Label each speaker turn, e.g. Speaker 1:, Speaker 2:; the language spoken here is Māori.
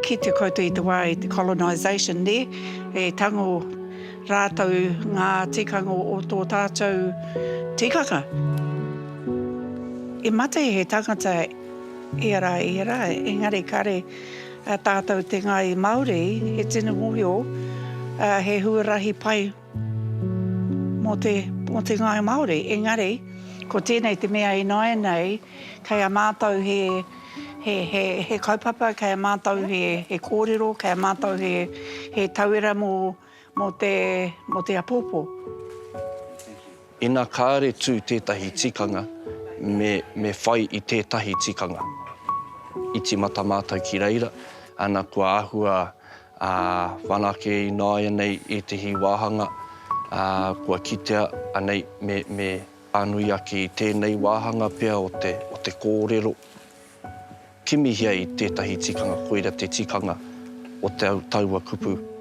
Speaker 1: ki te koutou i te wā i te colonisation ne, e tango rātou ngā tikanga o tō tātou tikanga. E mate he tangata era, engari kare tātou te ngai Māori, he tino mōhio, he huarahi pai mō te ngai Māori. Engari, ko tēnei te mea i nai nei, kei a mātou he kaupapa, kei a mātou he kōrero, kei a mātou he tauira mō te apopo.
Speaker 2: Ina kāre tū tētahi tikanga, me whai i tētahi tikanga. Iti mata mātou ki reira, ana kua āhua whanake i nāia nei e te hi wāhanga, kua kitea anei me anui ake i tēnei wāhanga pia o te kōrero. Kimihia i tētahi tikanga, koira te tikanga o te taua kupu